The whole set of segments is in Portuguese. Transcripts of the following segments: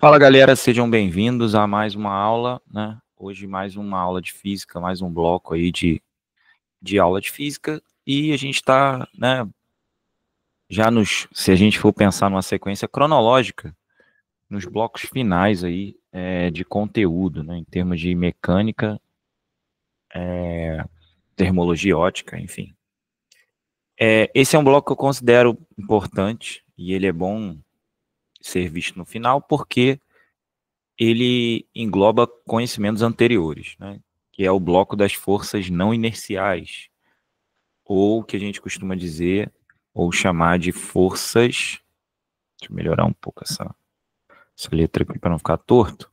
Fala galera, sejam bem-vindos a mais uma aula, né? Hoje mais uma aula de física, mais um bloco aí de aula de física. E a gente está, né, se a gente for pensar numa sequência cronológica, nos blocos finais aí de conteúdo, né? Em termos de mecânica, termologia ótica, enfim. Esse é um bloco que eu considero importante e ele é bom ser visto no final porque ele engloba conhecimentos anteriores, né? Que é o bloco das forças não inerciais, ou que a gente costuma dizer, ou chamar de forças. Deixa eu melhorar um pouco essa letra aqui para não ficar torto.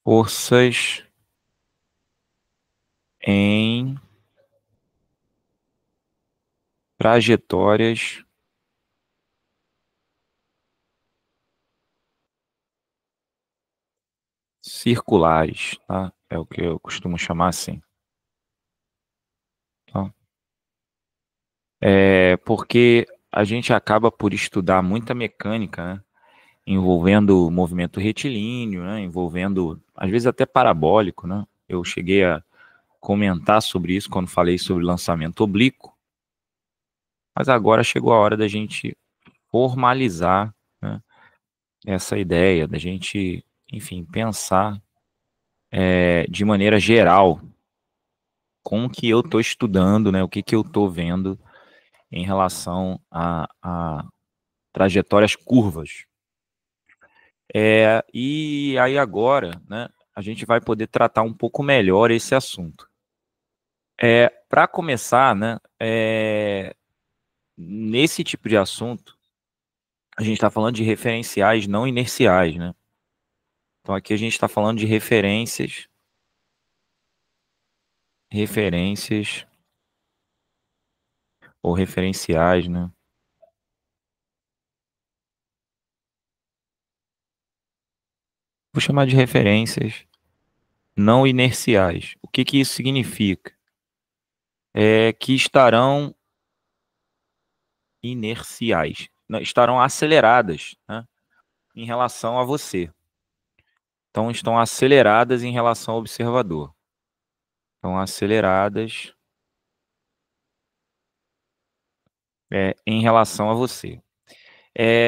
Forças em trajetórias circulares, tá? É o que eu costumo chamar assim. Tá? Porque a gente acaba por estudar muita mecânica, né? Envolvendo movimento retilíneo, né? Envolvendo, às vezes, até parabólico, né? Eu cheguei a comentar sobre isso quando falei sobre lançamento oblíquo, mas agora chegou a hora da gente formalizar, né, essa ideia, da gente, enfim, pensar de maneira geral como que eu estou estudando, né, o que eu estou vendo em relação a trajetórias curvas. E aí agora, né, a gente vai poder tratar um pouco melhor esse assunto. Para começar, né, nesse tipo de assunto, a gente está falando de referenciais não inerciais, né? Então aqui a gente está falando de referências ou referenciais, né? Vou chamar de referências não inerciais. O que isso significa? É que estarão inerciais, estarão aceleradas, né, em relação a você. Então, estão aceleradas em relação ao observador. Estão aceleradas em relação a você.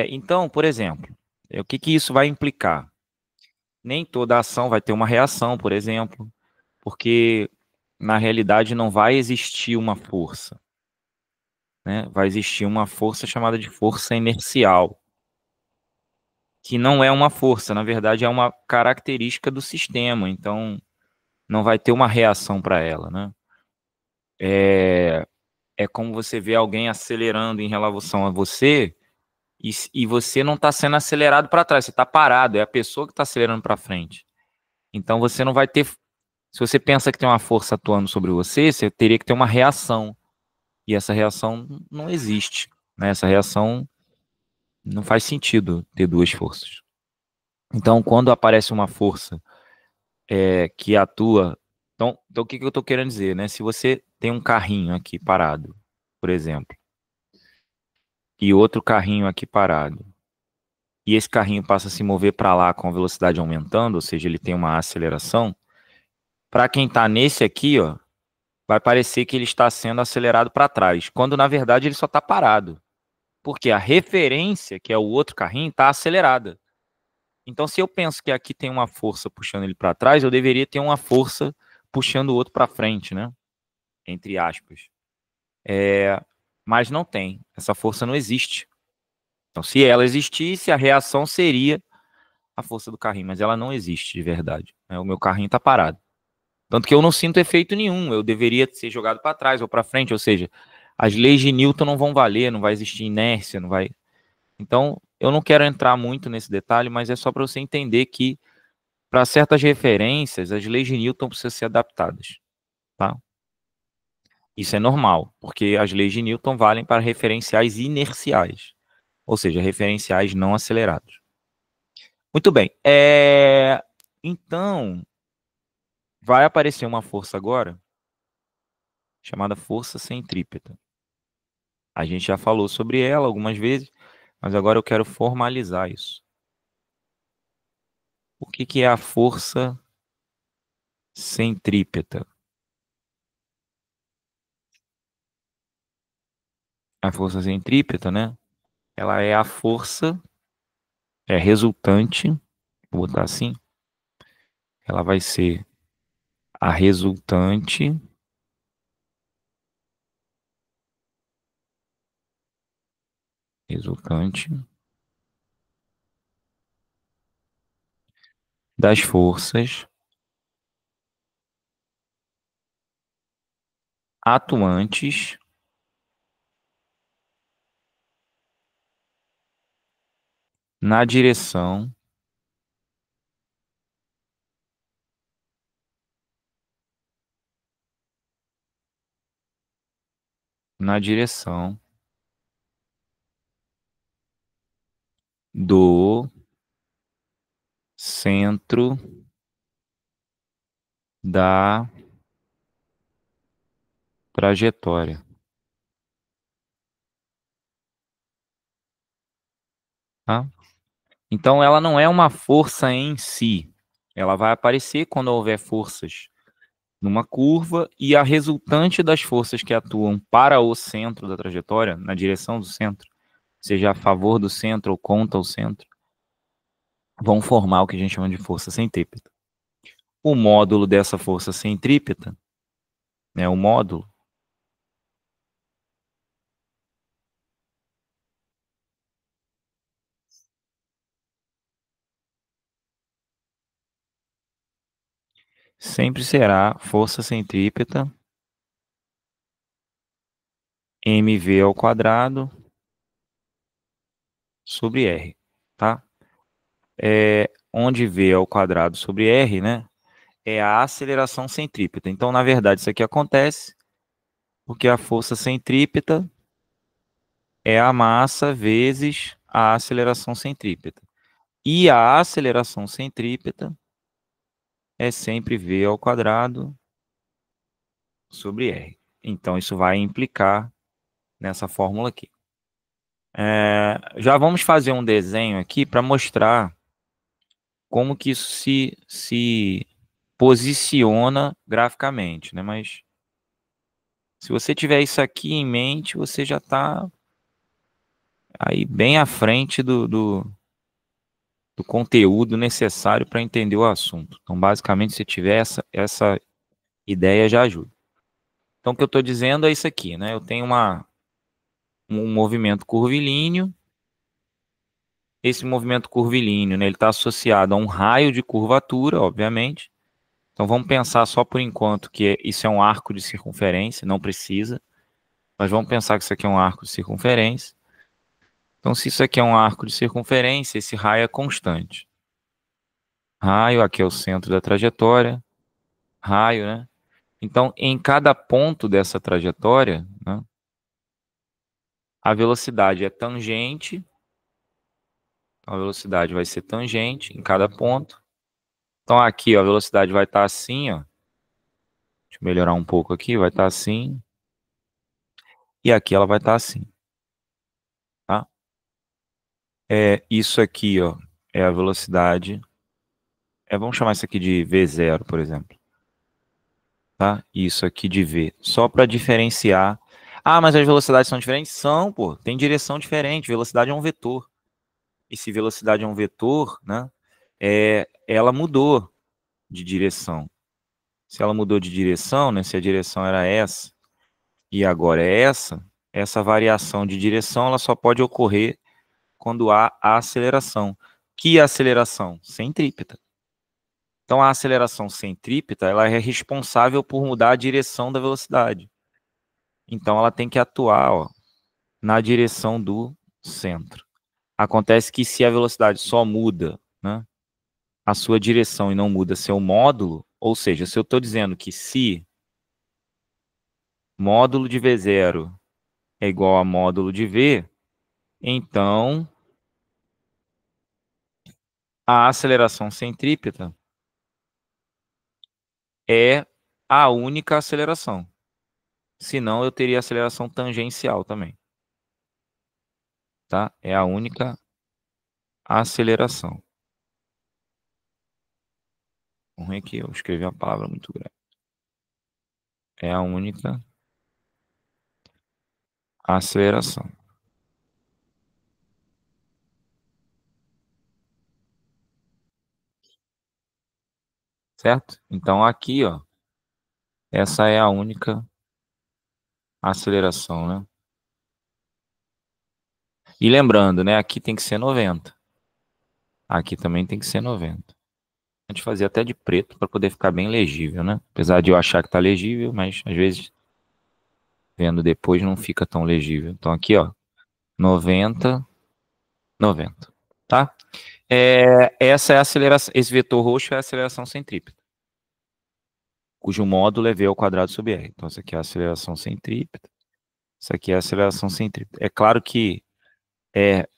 Então, por exemplo, o que isso vai implicar? Nem toda ação vai ter uma reação, por exemplo, porque na realidade não vai existir uma força, né? Vai existir uma força chamada de força inercial, que não é uma força, na verdade é uma característica do sistema, então não vai ter uma reação para ela, né? É como você vê alguém acelerando em relação a você e você não está sendo acelerado para trás, você está parado, é a pessoa que está acelerando para frente. Então você não vai ter. Se você pensa que tem uma força atuando sobre você, você teria que ter uma reação. E essa reação não existe, né? Essa reação não faz sentido ter duas forças. Então, quando aparece uma força que atua... Então o que eu estou querendo dizer, né? Se você tem um carrinho aqui parado, por exemplo, e outro carrinho aqui parado, e esse carrinho passa a se mover para lá com a velocidade aumentando, ou seja, ele tem uma aceleração, para quem está nesse aqui, ó, vai parecer que ele está sendo acelerado para trás, quando na verdade ele só está parado. Porque a referência, que é o outro carrinho, está acelerada. Então, se eu penso que aqui tem uma força puxando ele para trás, eu deveria ter uma força puxando o outro para frente, né? Entre aspas. Mas não tem. Essa força não existe. Então, se ela existisse, a reação seria a força do carrinho, mas ela não existe de verdade, né? O meu carrinho está parado. Tanto que eu não sinto efeito nenhum. Eu deveria ser jogado para trás ou para frente, ou seja, as leis de Newton não vão valer, não vai existir inércia, não vai. Então, eu não quero entrar muito nesse detalhe, mas é só para você entender que, para certas referências, as leis de Newton precisam ser adaptadas, tá? Isso é normal, porque as leis de Newton valem para referenciais inerciais, ou seja, referenciais não acelerados. Muito bem. Então, vai aparecer uma força agora, chamada força centrípeta. A gente já falou sobre ela algumas vezes, mas agora eu quero formalizar isso. O que é a força centrípeta? A força centrípeta, né? Ela é a força, é resultante, vou botar assim, ela vai ser a resultante das forças atuantes na direção na direção do centro da trajetória, tá? Então ela não é uma força em si. Ela vai aparecer quando houver forças numa curva e a resultante das forças que atuam para o centro da trajetória, na direção do centro, seja a favor do centro ou contra o centro, vão formar o que a gente chama de força centrípeta. O módulo dessa força centrípeta, né, o módulo, sempre será força centrípeta mv ao quadrado sobre r, tá? Onde v ao quadrado sobre r, né, é a aceleração centrípeta. Então, na verdade, isso aqui acontece porque a força centrípeta é a massa vezes a aceleração centrípeta. E a aceleração centrípeta é sempre v ao quadrado sobre r. Então, isso vai implicar nessa fórmula aqui. Já vamos fazer um desenho aqui para mostrar como que isso se posiciona graficamente, né? Mas se você tiver isso aqui em mente, você já está aí bem à frente do conteúdo necessário para entender o assunto. Então, basicamente, se tiver essa ideia, já ajuda. Então, o que eu estou dizendo é isso aqui, né? Eu tenho um movimento curvilíneo. Esse movimento curvilíneo, né, ele está associado a um raio de curvatura, obviamente. Então, vamos pensar só por enquanto que isso é um arco de circunferência, não precisa. Mas vamos pensar que isso aqui é um arco de circunferência. Então, se isso aqui é um arco de circunferência, esse raio é constante. Raio, aqui é o centro da trajetória. Raio, né? Então, em cada ponto dessa trajetória, né, a velocidade é tangente. Então, a velocidade vai ser tangente em cada ponto. Então, aqui, ó, a velocidade vai estar assim, ó. Deixa eu melhorar um pouco aqui, vai estar assim. E aqui ela vai estar assim, tá? Isso aqui, ó, é a velocidade. Vamos chamar isso aqui de V0, por exemplo. Tá? Isso aqui de V. Só para diferenciar. Ah, mas as velocidades são diferentes? São, pô. Tem direção diferente. Velocidade é um vetor. E se velocidade é um vetor, né? Ela mudou de direção. Se ela mudou de direção, né? Se a direção era essa e agora é essa variação de direção ela só pode ocorrer quando há a aceleração. Que aceleração? Centrípeta. Então, a aceleração centrípeta ela é responsável por mudar a direção da velocidade. Então, ela tem que atuar, ó, na direção do centro. Acontece que se a velocidade só muda, né, a sua direção e não muda seu módulo, ou seja, se eu estou dizendo que se módulo de V0 é igual a módulo de V, então a aceleração centrípeta é a única aceleração. Senão eu teria aceleração tangencial também. tá? É a única aceleração. O ruim é que eu escrevi uma palavra muito grande. É a única aceleração. Certo? Então aqui, ó, essa é a única aceleração, né? E lembrando, né, aqui tem que ser 90. Aqui também tem que ser 90. A gente fazia até de preto para poder ficar bem legível, né? Apesar de eu achar que tá legível, mas às vezes vendo depois não fica tão legível. Então aqui, ó, 90, 90, tá? Essa é a aceleração, esse vetor roxo é a aceleração centrípeta, cujo módulo é v ao quadrado sobre r. Então essa aqui é a aceleração centrípeta, isso aqui é a aceleração centrípeta. É claro que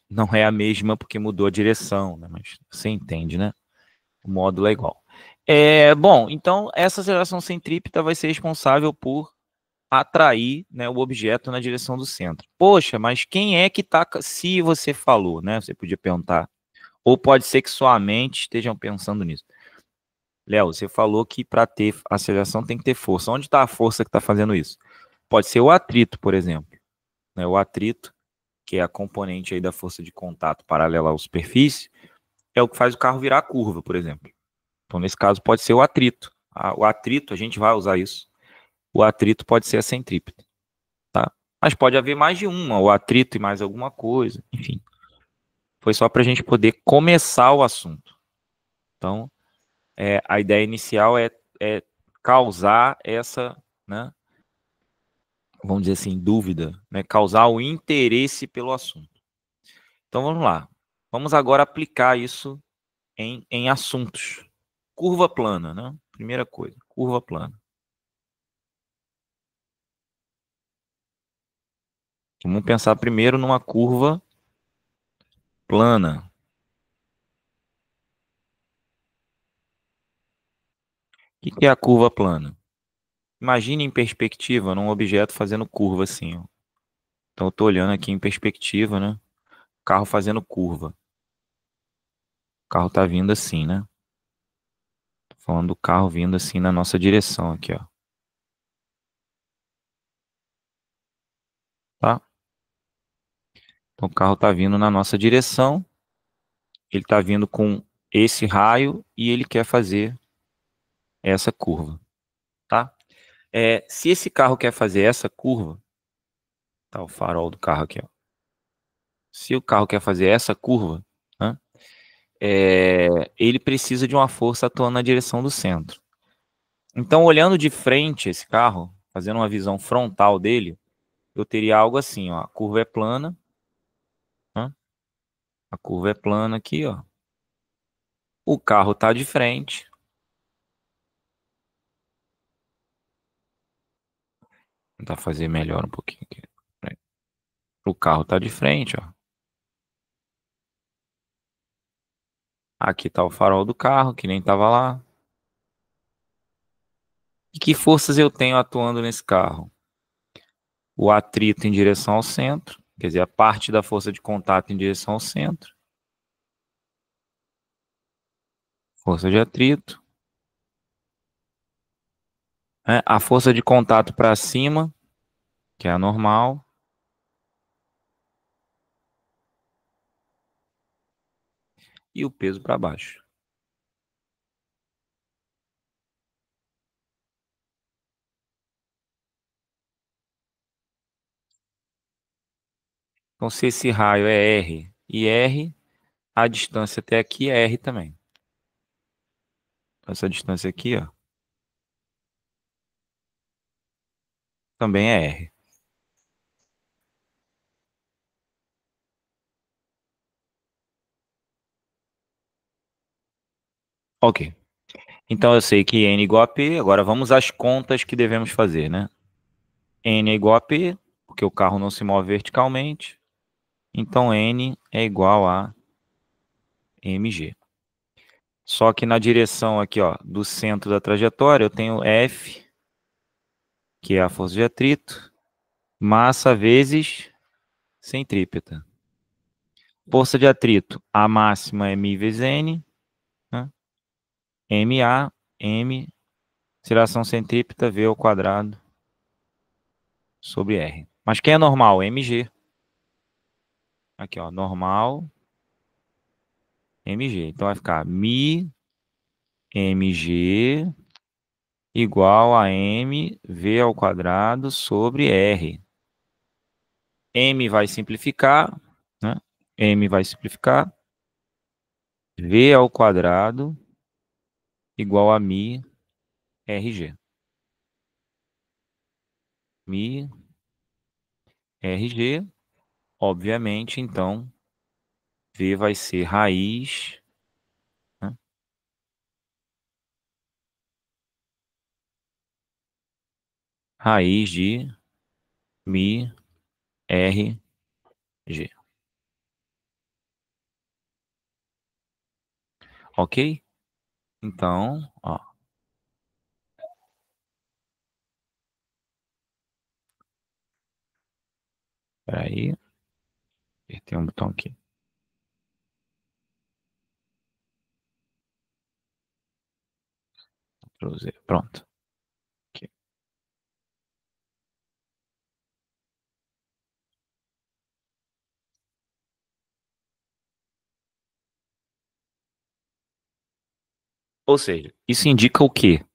não é a mesma porque mudou a direção, né? Mas você entende, né? O módulo é igual. Bom, então essa aceleração centrípeta vai ser responsável por atrair, né, o objeto na direção do centro. Poxa, mas quem é que está... Se você falou, né? Você podia perguntar. Ou pode ser que sua mente estejam pensando nisso. Léo, você falou que para ter aceleração tem que ter força. Onde está a força que está fazendo isso? Pode ser o atrito, por exemplo. Né? O atrito, que é a componente aí da força de contato paralela à superfície, é o que faz o carro virar a curva, por exemplo. Então, nesse caso, pode ser o atrito. O atrito, a gente vai usar isso. O atrito pode ser a centrípeta, tá? Mas pode haver mais de uma, o atrito e mais alguma coisa, enfim. Foi só para a gente poder começar o assunto. Então, a ideia inicial é causar essa, né, vamos dizer assim, dúvida, né, causar o interesse pelo assunto. Então, vamos lá. Vamos agora aplicar isso em assuntos. Curva plana, né? Primeira coisa, curva plana. Vamos pensar primeiro numa curva plana. O que é a curva plana? Imagine em perspectiva num objeto fazendo curva assim, ó. Então eu estou olhando aqui em perspectiva, né? Carro fazendo curva. O carro está vindo assim, né? Tô falando do carro vindo assim na nossa direção aqui, ó. Tá? Então o carro está vindo na nossa direção. Ele está vindo com esse raio e ele quer fazer essa curva, tá? Se esse carro quer fazer essa curva, tá o farol do carro aqui, ó. Se o carro quer fazer essa curva, né, ele precisa de uma força atuando na direção do centro. Então, olhando de frente esse carro, fazendo uma visão frontal dele, eu teria algo assim, ó, a curva é plana, né, a curva é plana aqui, ó. O carro está de frente. Vou tentar fazer melhor um pouquinho aqui. O carro está de frente, ó. Aqui está o farol do carro, que nem estava lá. E que forças eu tenho atuando nesse carro? O atrito em direção ao centro, quer dizer, a parte da força de contato em direção ao centro. Força de atrito. A força de contato para cima, que é a normal. E o peso para baixo. Então, se esse raio é R e R, a distância até aqui é R também. Essa distância aqui, ó, também é R. Ok. Então, eu sei que N igual a P. Agora, vamos às contas que devemos fazer, né? N é igual a P, porque o carro não se move verticalmente. Então, N é igual a mg. Só que na direção aqui, ó, do centro da trajetória, eu tenho F, que é a força de atrito, massa vezes centrípeta. Força de atrito. A máxima é mi vezes n, né? MA, M, aceleração centrípeta, V ao quadrado sobre R. Mas quem é normal? MG. Aqui, ó, normal, MG. Então vai ficar mi MG igual a M V ao quadrado sobre R. M vai simplificar, né? M vai simplificar. V ao quadrado igual a mi RG. Mi RG, obviamente, então, V vai ser raiz, né? Raiz de mi RG. Ok? Então, ó, peraí, apertei um botão aqui. Pronto. Aqui. Ou seja, isso indica o quê?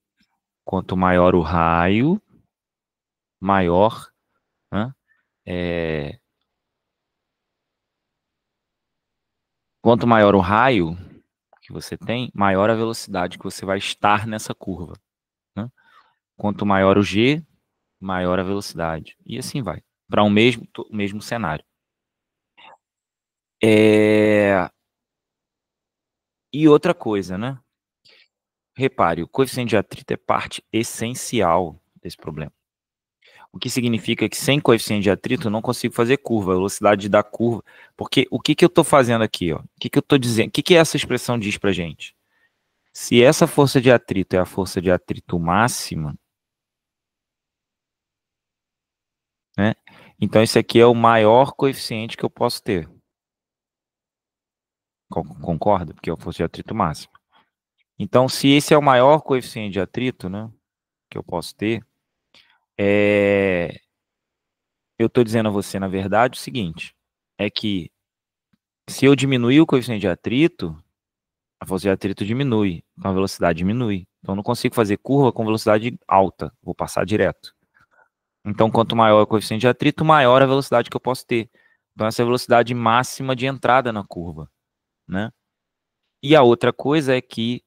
Quanto maior o raio, maior, né? É, quanto maior o raio que você tem, maior a velocidade que você vai estar nessa curva, né? Quanto maior o G, maior a velocidade. E assim vai, para um mesmo cenário. E outra coisa, né? Repare, o coeficiente de atrito é parte essencial desse problema. O que significa que sem coeficiente de atrito eu não consigo fazer curva, a velocidade da curva. Porque o que, que eu estou fazendo aqui? Ó? O que, que eu estou dizendo? O que, que essa expressão diz para gente? Se essa força de atrito é a força de atrito máxima, né? Então esse aqui é o maior coeficiente que eu posso ter. Concorda? Porque é a força de atrito máxima. Então, se esse é o maior coeficiente de atrito, né, que eu posso ter, eu estou dizendo a você, na verdade, o seguinte, é que se eu diminuir o coeficiente de atrito, a força de atrito diminui, então a velocidade diminui. Então, eu não consigo fazer curva com velocidade alta, vou passar direto. Então, quanto maior o coeficiente de atrito, maior a velocidade que eu posso ter. Então, essa é a velocidade máxima de entrada na curva, né? E a outra coisa é que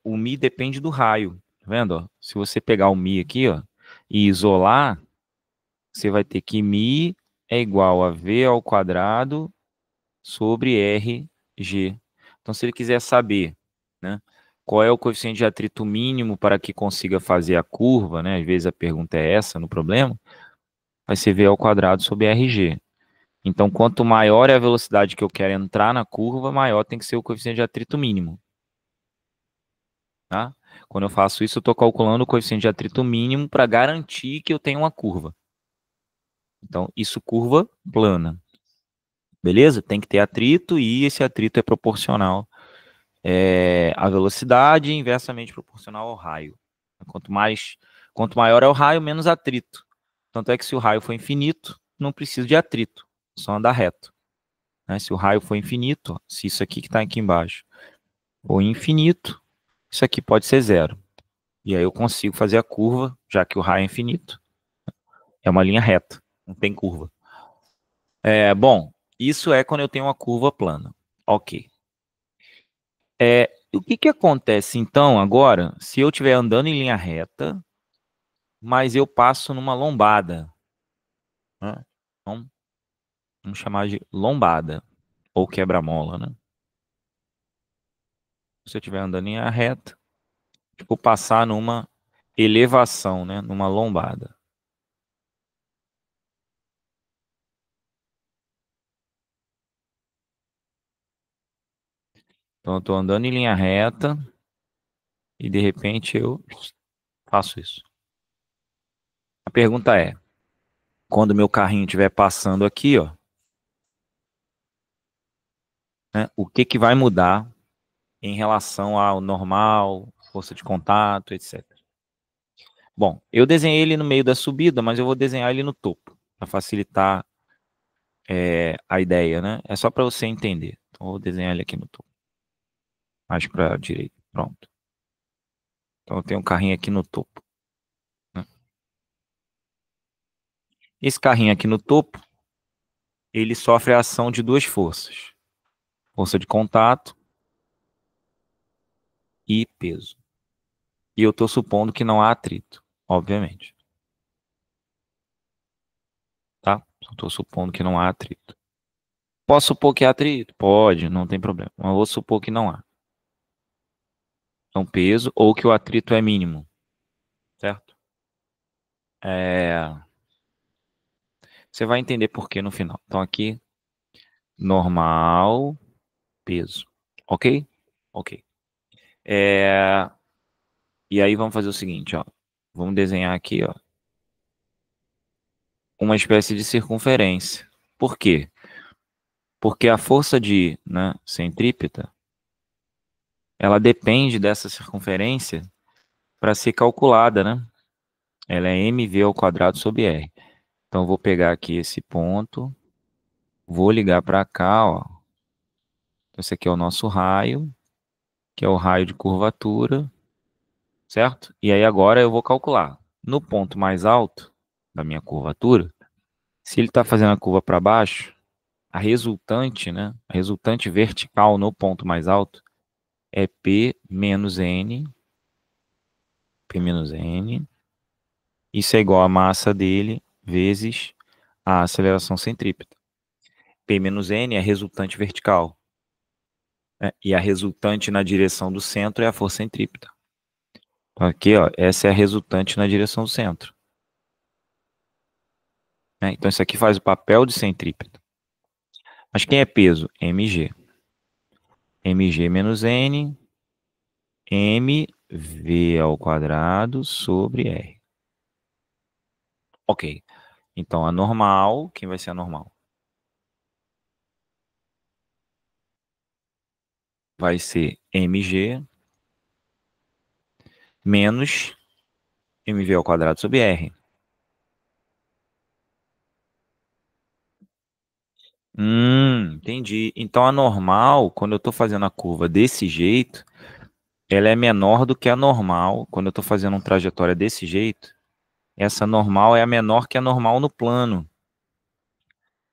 o Mi depende do raio, tá vendo? Ó? Se você pegar o Mi aqui, ó, e isolar, você vai ter que Mi é igual a V ao quadrado sobre RG. Então, se ele quiser saber, né, qual é o coeficiente de atrito mínimo para que consiga fazer a curva, né, às vezes a pergunta é essa no problema, vai ser V ao quadrado sobre RG. Então, quanto maior é a velocidade que eu quero entrar na curva, maior tem que ser o coeficiente de atrito mínimo. Tá? Quando eu faço isso, eu estou calculando o coeficiente de atrito mínimo para garantir que eu tenho uma curva. Então, isso curva plana. Beleza? Tem que ter atrito e esse atrito é proporcional à velocidade e inversamente proporcional ao raio. Quanto maior é o raio, menos atrito. Tanto é que se o raio for infinito, não precisa de atrito, só andar reto. Né? Se o raio for infinito, se isso aqui que está aqui embaixo for infinito, isso aqui pode ser zero. E aí eu consigo fazer a curva, já que o raio é infinito. É uma linha reta, não tem curva. Bom, isso é quando eu tenho uma curva plana. Ok. O que, que acontece então agora se eu estiver andando em linha reta, mas eu passo numa lombada? Né? Então, vamos chamar de lombada ou quebra-mola, né? Se eu estiver andando em linha reta, vou passar numa elevação, né? Numa lombada. Então, eu estou andando em linha reta e de repente eu faço isso. A pergunta é, quando meu carrinho estiver passando aqui, ó, né? O que vai mudar em relação ao normal, força de contato, etc. Bom, eu desenhei ele no meio da subida, mas eu vou desenhar ele no topo, para facilitar a ideia, né? É só para você entender. Então, eu vou desenhar ele aqui no topo. Mais para a direita. Pronto. Então, eu tenho um carrinho aqui no topo, né? Esse carrinho aqui no topo, ele sofre a ação de duas forças. Força de contato e peso. E eu estou supondo que não há atrito, obviamente. Tá? Estou supondo que não há atrito. Posso supor que há atrito? Pode, não tem problema. Mas eu vou supor que não há. Então, peso ou que o atrito é mínimo. Certo? Você vai entender por que no final. Então, aqui, normal, peso. Ok? Ok. E aí, vamos fazer o seguinte, ó. Vamos desenhar aqui, ó, uma espécie de circunferência. Por quê? Porque a força de, né, centrípeta, ela depende dessa circunferência para ser calculada, né? Ela é mv ao quadrado sobre r. Então, eu vou pegar aqui esse ponto, vou ligar para cá, ó. Então, esse aqui é o nosso raio, que é o raio de curvatura, certo? E aí agora eu vou calcular. No ponto mais alto da minha curvatura, se ele está fazendo a curva para baixo, a resultante, né? A resultante vertical no ponto mais alto é P menos N. P menos N. Isso é igual à massa dele vezes a aceleração centrípeta. P menos N é a resultante vertical, né? E a resultante na direção do centro é a força centrípeta. Então aqui, ó, essa é a resultante na direção do centro, né? Então isso aqui faz o papel de centrípeta. Mas quem é peso? mg. mg menos n, mv ao quadrado sobre r. Ok. Então a normal, quem vai ser a normal? Vai ser mg menos mv ao quadrado sobre r. Entendi. Então a normal, quando eu estou fazendo a curva desse jeito, ela é menor do que a normal. Quando eu estou fazendo uma trajetória desse jeito, essa normal é a menor que a normal no plano.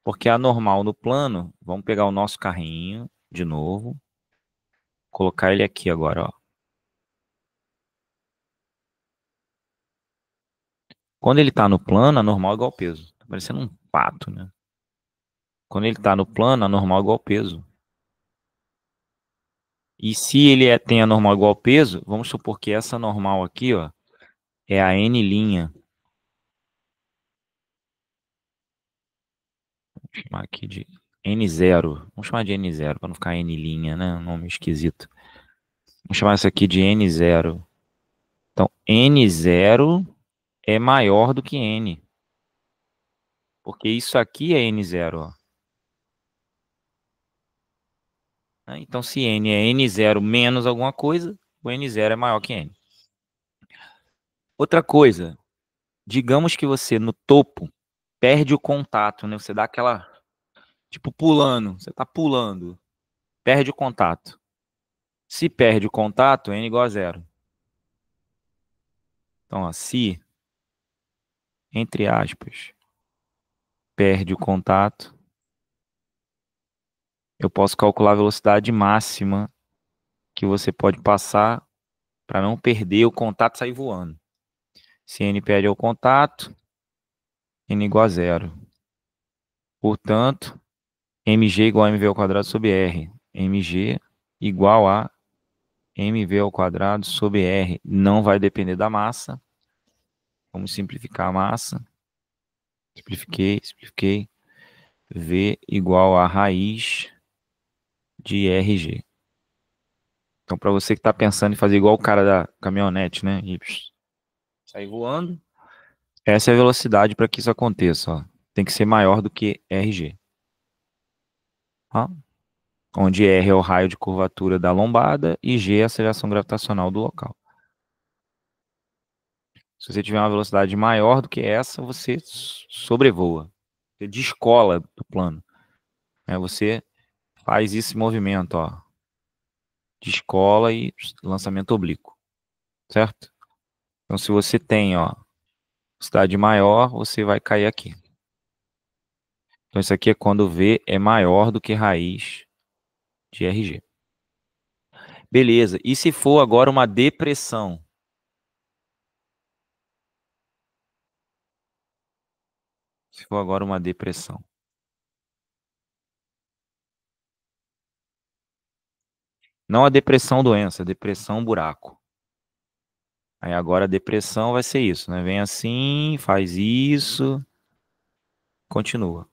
Porque a normal no plano, vamos pegar o nosso carrinho de novo, colocar ele aqui agora, ó. Quando ele está no plano, a normal é igual ao peso. Tá parecendo um pato, né? Quando ele está no plano, a normal é igual ao peso. E se ele tem a normal igual ao peso, vamos supor que essa normal aqui, ó, é a n'. Vou chamar aqui de n0. Vamos chamar de n0 para não ficar n', né? Um nome esquisito. Vamos chamar isso aqui de n0. Então, n0 é maior do que n. Porque isso aqui é n0, ó. Então, se n é n0 menos alguma coisa, o n0 é maior que n. Outra coisa, digamos que você no topo perde o contato, né? Você dá aquela, tipo, pulando. Você tá pulando, perde o contato. Se perde o contato, n igual a zero. Então, ó, se, entre aspas, perde o contato, eu posso calcular a velocidade máxima que você pode passar para não perder o contato e sair voando. Se n perde o contato, n igual a zero. Portanto, mg igual a mv ao quadrado sobre r. mg igual a mv ao quadrado sobre r. Não vai depender da massa. Vamos simplificar a massa. Simplifiquei. V igual a raiz de RG. Então, para você que está pensando em fazer igual o cara da caminhonete, né? E sair voando, essa é a velocidade para que isso aconteça, ó. Tem que ser maior do que RG. Ó. onde R é o raio de curvatura da lombada e G é a aceleração gravitacional do local. Se você tiver uma velocidade maior do que essa, você sobrevoa, você descola do plano. Você faz esse movimento, ó, descola e lançamento oblíquo, certo? Então, se você tem, ó, velocidade maior, você vai cair aqui. Então, isso aqui é quando V é maior do que raiz de RG. Beleza. E se for agora uma depressão? Se for agora uma depressão. Não a depressão doença, a depressão buraco. Aí agora a depressão vai ser isso, né? Vem assim, faz isso, continua.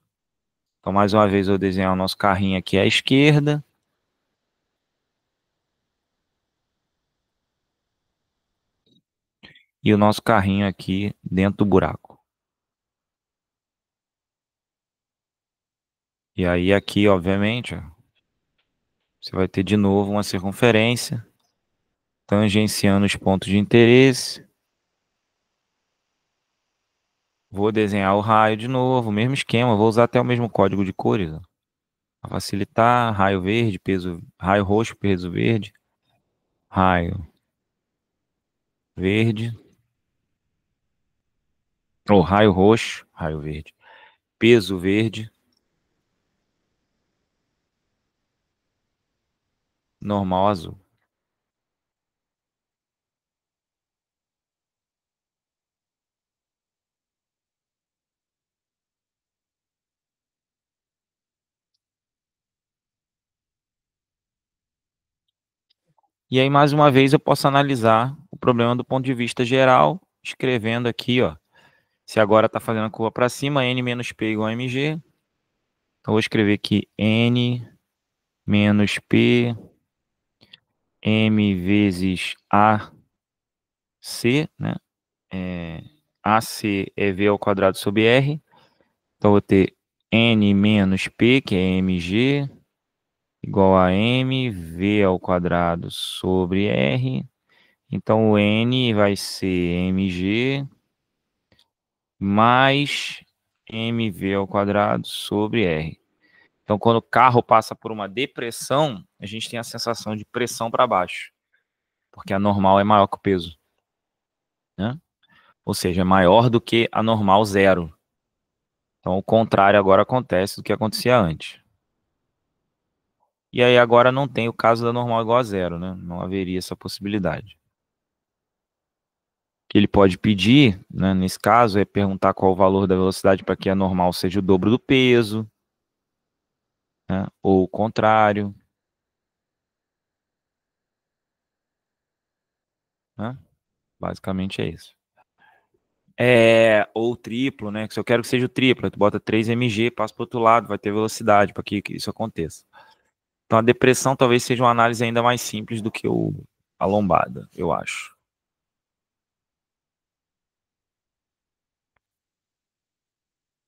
Então, mais uma vez, eu vou desenhar o nosso carrinho aqui à esquerda. E o nosso carrinho aqui dentro do buraco. E aí aqui, obviamente, ó, você vai ter de novo uma circunferência, tangenciando os pontos de interesse. Vou desenhar o raio de novo, mesmo esquema, vou usar até o mesmo código de cores, para facilitar. Raio verde, peso, raio roxo, peso verde, raio verde, ou raio roxo, raio verde, peso verde, normal azul. E aí, mais uma vez, eu posso analisar o problema do ponto de vista geral, escrevendo aqui, ó. Se agora está fazendo a curva para cima, N menos P igual a MG. Então, vou escrever aqui N menos P, M vezes AC, né? AC é V ao quadrado sobre R. Então, vou ter N menos P, que é MG, igual a M, V ao quadrado sobre R. Então, o N vai ser MG mais mv ao quadrado sobre R. Então, quando o carro passa por uma depressão, a gente tem a sensação de pressão para baixo, porque a normal é maior que o peso, né? Ou seja, é maior do que a normal zero. Então, o contrário agora acontece do que acontecia antes. E aí agora não tem o caso da normal igual a zero, né? Não haveria essa possibilidade. O que ele pode pedir, né, nesse caso, é perguntar qual o valor da velocidade para que a normal seja o dobro do peso, né? Ou o contrário, né? Basicamente é isso. Ou triplo, né? Se eu quero que seja o triplo, tu bota 3 mg, passa para o outro lado, vai ter velocidade para que isso aconteça. Então a depressão talvez seja uma análise ainda mais simples do que a lombada, eu acho.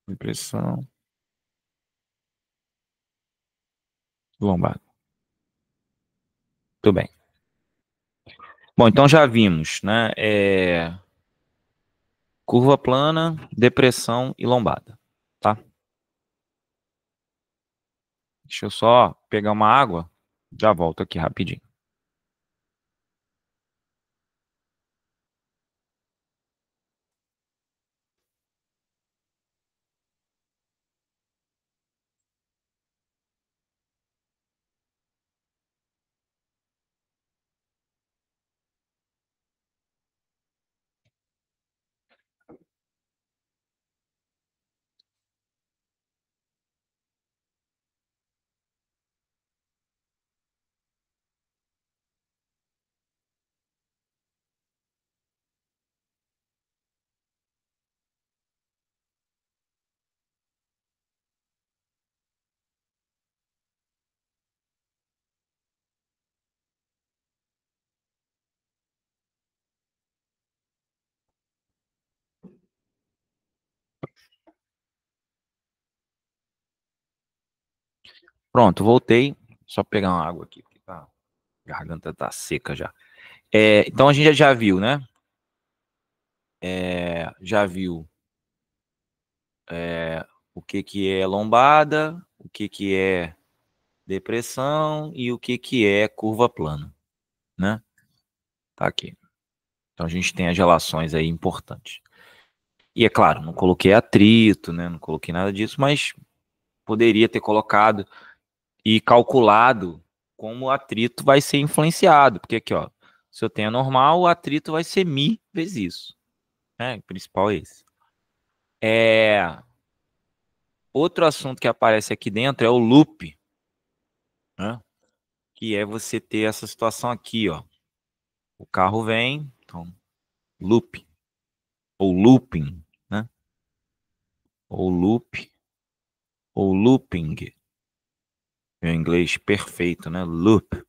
Depressão, lombada. Tudo bem. Bom, então já vimos, né? Curva plana, depressão e lombada, tá? Deixa eu só pegar uma água, já volto aqui rapidinho. Pronto, voltei. Só pegar uma água aqui, porque a garganta tá seca já. Então a gente já viu, né? Já viu o que é lombada, o que é depressão e o que é curva plana, né? Tá aqui. Então a gente tem as relações aí importantes. E é claro, não coloquei atrito, né? Não coloquei nada disso, mas poderia ter colocado e calculado como o atrito vai ser influenciado. Porque aqui, ó, se eu tenho normal, o atrito vai ser mi vezes isso. O principal é esse. Outro assunto que aparece aqui dentro é o loop, né? Que é você ter essa situação aqui, ó. O carro vem, então, loop, ou looping, né? Ou loop, ou looping. Em inglês perfeito, né? Loop.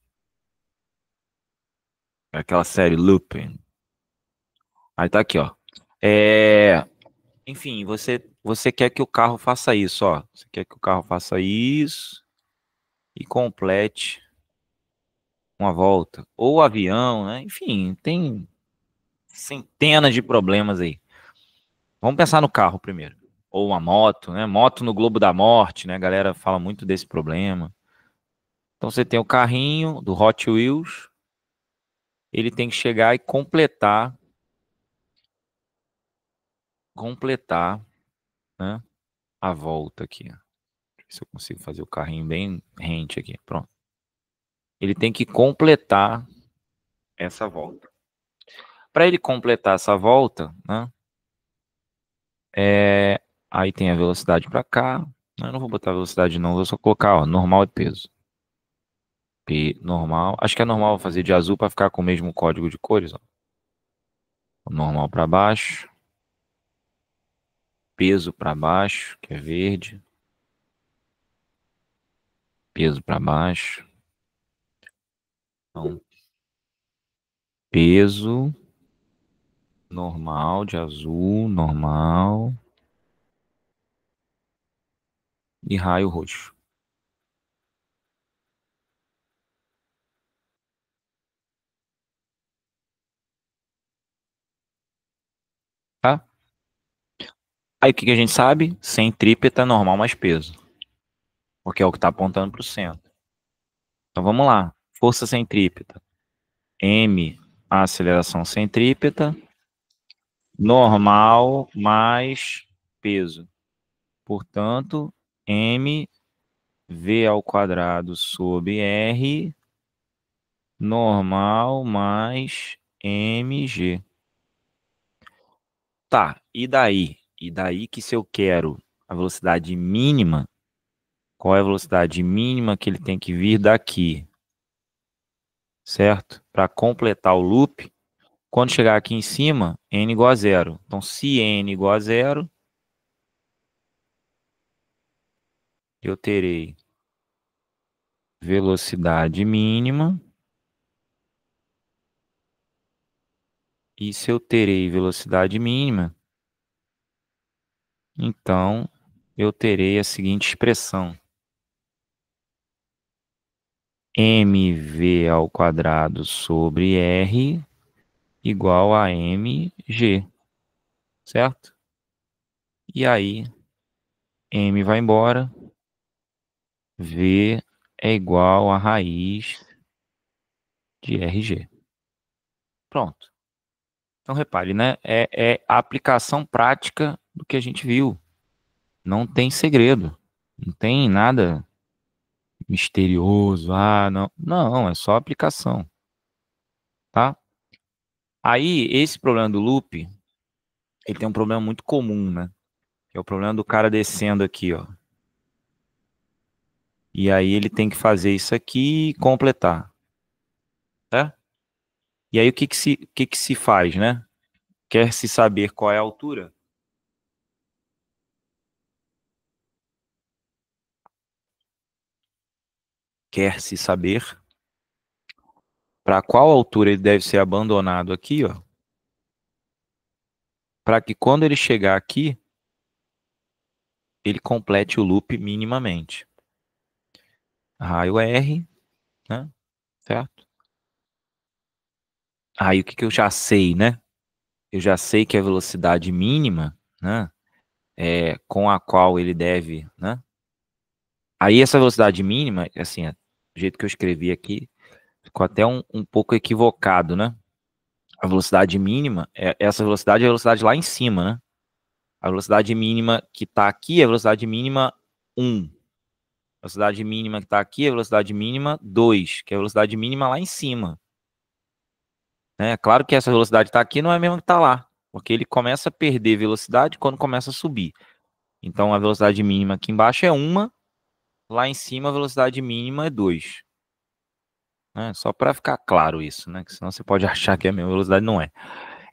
É aquela série Looping. Aí tá aqui, ó. Enfim, você quer que o carro faça isso, ó. Você quer que o carro faça isso e complete uma volta. Ou o avião, né? Enfim, tem centenas de problemas aí. Vamos pensar no carro primeiro. Ou uma moto, né? Moto no Globo da Morte, né? A galera fala muito desse problema. Então você tem o carrinho do Hot Wheels, ele tem que chegar e completar, né? A volta aqui. Deixa eu ver se eu consigo fazer o carrinho bem rente aqui. Pronto. Ele tem que completar essa volta. Para ele completar essa volta, né? Aí tem a velocidade para cá. Eu não vou botar velocidade não, vou só colocar, ó, normal e peso. Normal. Acho que é normal fazer de azul para ficar com o mesmo código de cores, ó. O normal para baixo. Peso para baixo, que é verde. Peso para baixo. Então, peso normal de azul, normal e raio roxo. Tá? Aí o que a gente sabe? Centrípeta normal mais peso. Porque é o que está apontando para o centro. Então vamos lá. Força centrípeta. M, a aceleração centrípeta. Normal mais peso. Portanto, M V ao quadrado sobre R normal mais mg. Tá, e daí? E daí que se eu quero a velocidade mínima, qual é a velocidade mínima que ele tem que vir daqui? Certo? Para completar o loop, quando chegar aqui em cima, n igual a zero. Então, se n igual a zero, eu terei velocidade mínima. E se eu terei velocidade mínima, então eu terei a seguinte expressão: mv ao quadrado sobre r igual a mg, certo? E aí, m vai embora, v é igual a raiz de rg. Pronto. Então, repare, né? É a aplicação prática do que a gente viu. Não tem segredo. Não tem nada misterioso. Ah, não. Não, é só aplicação. Tá? Aí, esse problema do loop, ele tem um problema muito comum, né? Que é o problema do cara descendo aqui, ó. E aí ele tem que fazer isso aqui e completar. Tá? E aí o que que se faz, né? Quer se saber qual é a altura? Quer se saber para qual altura ele deve ser abandonado aqui, ó, para que quando ele chegar aqui, ele complete o loop minimamente. Raio R né? Certo? Aí o que eu já sei, né? Eu já sei que a velocidade mínima, né? Com a qual ele deve, né? Aí essa velocidade mínima, assim, do jeito que eu escrevi aqui, ficou até um pouco equivocado, né? A velocidade mínima, essa velocidade é a velocidade lá em cima, né? A velocidade mínima que está aqui é a velocidade mínima 1. A velocidade mínima que está aqui é a velocidade mínima 2, que é a velocidade mínima lá em cima. Claro que essa velocidade que está aqui não é a mesma que está lá, porque ele começa a perder velocidade quando começa a subir. Então a velocidade mínima aqui embaixo é 1, lá em cima a velocidade mínima é 2. Só para ficar claro isso, né? Que senão você pode achar que é a mesma velocidade, não é.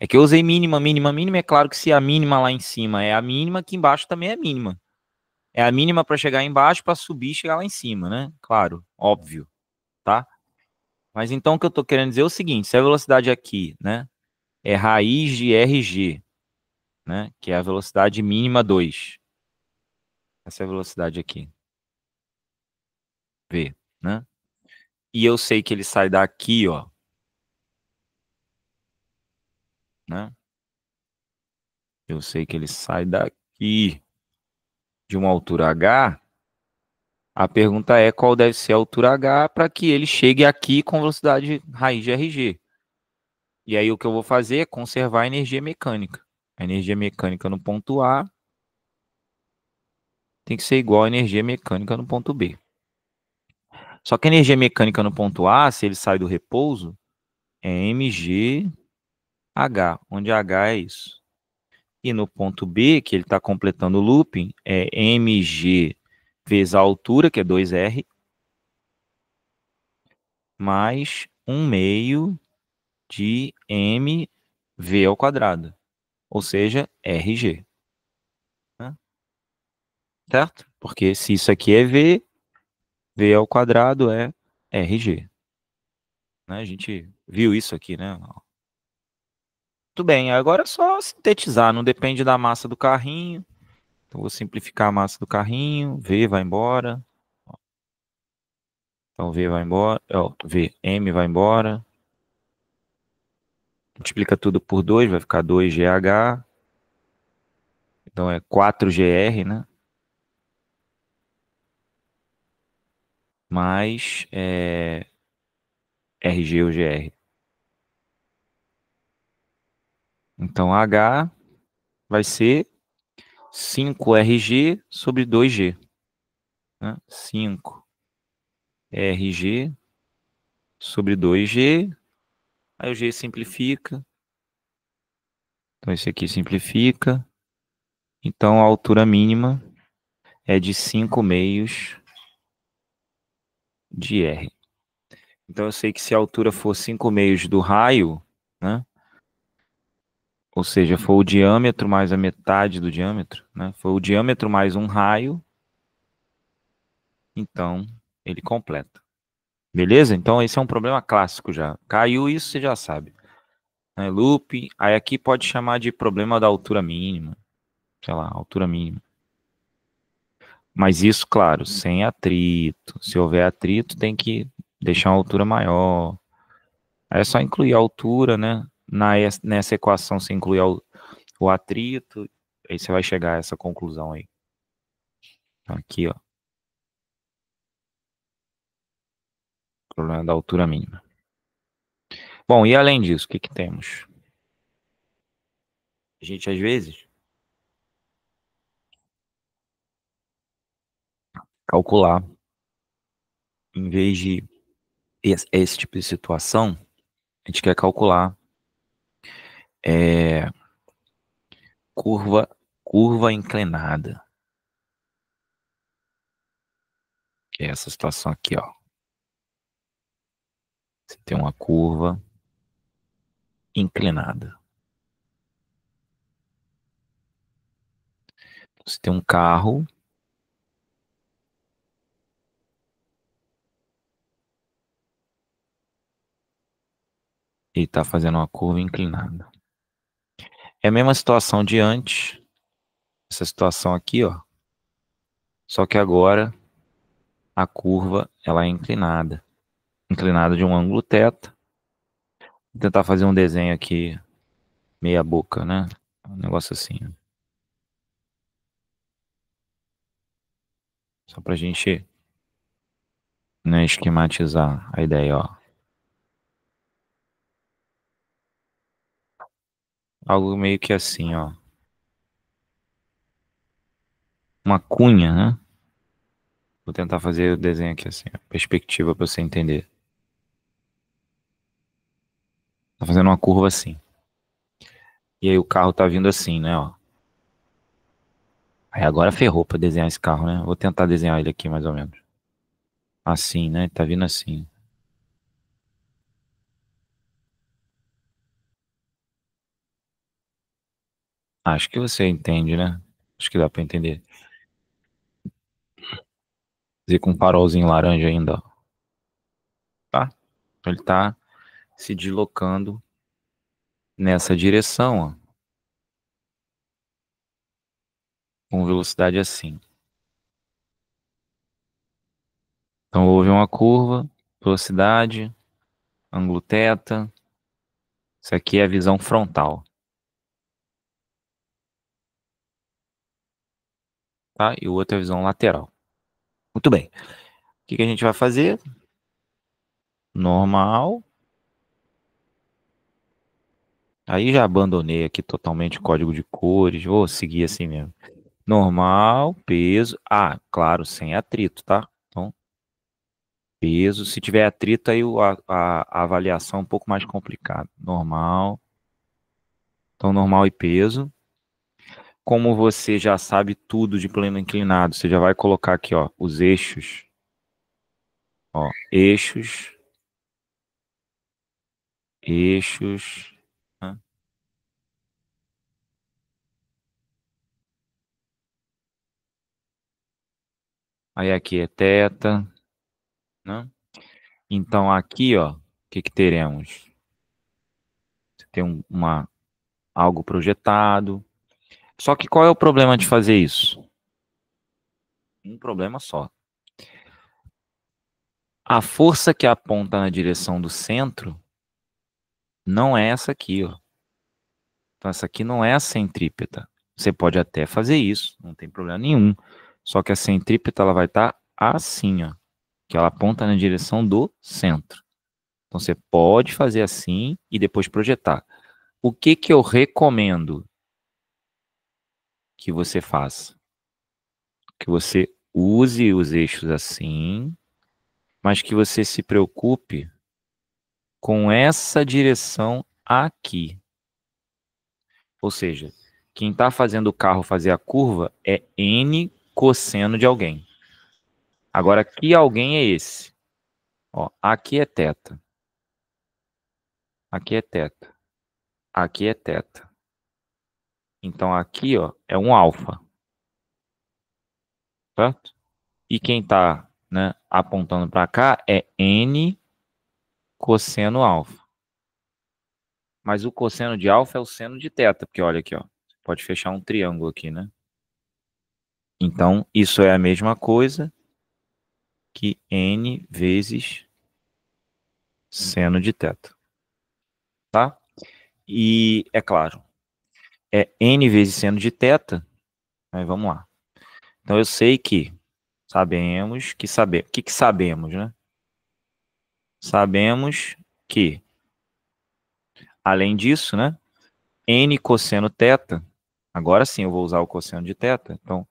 É que eu usei mínima, mínima, mínima. É claro que se a mínima lá em cima é a mínima, aqui embaixo também é a mínima. É a mínima para chegar embaixo, para subir e chegar lá em cima, né? Claro, óbvio, tá? Mas então o que eu tô querendo dizer é o seguinte: se a velocidade aqui, né, é raiz de RG, né, que é a velocidade mínima 2. Essa é a velocidade aqui, V, né? E eu sei que ele sai daqui, ó, né? Eu sei que ele sai daqui de uma altura H. A pergunta é qual deve ser a altura H para que ele chegue aqui com velocidade raiz de RG. E aí o que eu vou fazer é conservar a energia mecânica. A energia mecânica no ponto A tem que ser igual à energia mecânica no ponto B. Só que a energia mecânica no ponto A, se ele sai do repouso, é mgh, onde H é isso. E no ponto B, que ele está completando o looping, é mg vezes a altura, que é 2r, mais 1 meio de mv ao quadrado, ou seja, rg. Né? Certo? Porque se isso aqui é v ao quadrado é rg. Né? A gente viu isso aqui, né? Tudo bem, agora é só sintetizar, não depende da massa do carrinho. Então, vou simplificar a massa do carrinho, v vai embora. Então, v vai embora, m vai embora. Multiplica tudo por 2, vai ficar 2gh. Então, é 4gr, né? Mais rg ou gr. Então, h vai ser 5rg sobre 2g. Né? 5rg sobre 2g. Aí o g simplifica. Então, esse aqui simplifica. Então, a altura mínima é de 5 meios de R. Então, eu sei que se a altura for 5 meios do raio, né? Ou seja, for o diâmetro mais a metade do diâmetro, né? For o diâmetro mais um raio, então ele completa. Beleza? Então, esse é um problema clássico já. Caiu isso, você já sabe. Loop, aí aqui pode chamar de problema da altura mínima. Sei lá, altura mínima. Mas isso, claro, sem atrito. Se houver atrito, tem que deixar uma altura maior. Aí é só incluir a altura, né? Nessa equação você inclui o atrito, aí você vai chegar a essa conclusão aí. Aqui, ó. Problema da altura mínima. Bom, e além disso, o que temos? A gente, às vezes, calcular, em vez de esse tipo de situação, a gente quer calcular curva inclinada. Que é essa situação aqui, ó. Você tem uma curva inclinada. Você tem um carro e está fazendo uma curva inclinada. É a mesma situação de antes, essa situação aqui, ó. Só que agora a curva ela é inclinada. inclinada de um ângulo θ. Vou tentar fazer um desenho aqui, meia boca, né? Um negócio assim. Só pra gente, né, esquematizar a ideia, ó. Algo meio que assim, ó. Uma cunha, né? Vou tentar fazer o desenho aqui assim, ó. Perspectiva pra você entender. Tá fazendo uma curva assim. E aí o carro tá vindo assim, né, ó. Aí agora ferrou pra desenhar esse carro, né? Vou tentar desenhar ele aqui mais ou menos. Assim, né? Tá vindo assim. Acho que você entende, né? Acho que dá pra entender. Fazer com um farolzinho laranja ainda, ó. Tá? Então ele tá se deslocando nessa direção, ó. Com velocidade assim. Então houve uma curva, velocidade, ângulo θ. Isso aqui é a visão frontal, tá? E o outro é a visão lateral. Muito bem. O que que a gente vai fazer? Normal. Aí já abandonei aqui totalmente o código de cores. Vou seguir assim mesmo. Normal, peso. Ah, claro, sem atrito, tá? Então, peso. Se tiver atrito, aí a avaliação é um pouco mais complicada. Normal. Então, normal e peso. Como você já sabe tudo de plano inclinado, você já vai colocar aqui, ó, os eixos. Ó, eixos. Eixos. Né? Aí aqui é θ, né? Então aqui, ó, o que que teremos? Você tem algo projetado. Só que qual é o problema de fazer isso? Um problema só. A força que aponta na direção do centro não é essa aqui, ó. Então essa aqui não é a centrípeta. Você pode até fazer isso, não tem problema nenhum. Só que a centrípeta ela vai estar assim, ó, que ela aponta na direção do centro. Então você pode fazer assim e depois projetar. O que que eu recomendo que você faça? Que você use os eixos assim, mas que você se preocupe com essa direção aqui. Ou seja, quem está fazendo o carro fazer a curva é n cosseno de alguém. Agora, que alguém é esse? Ó, aqui é θ. Aqui é θ. Aqui é θ. Então, aqui ó, é um alfa. Certo? E quem está, né, apontando para cá é n cosseno alfa. Mas o cosseno de alfa é o seno de θ, porque olha aqui, ó, pode fechar um triângulo aqui, né? Então, isso é a mesma coisa que n vezes seno de θ, tá? E, é claro, é n vezes seno de θ, mas vamos lá. Então, eu sei que sabemos que saber. O que que sabemos, né? Sabemos que, além disso, né? N cosseno θ, agora sim eu vou usar o cosseno de θ, então,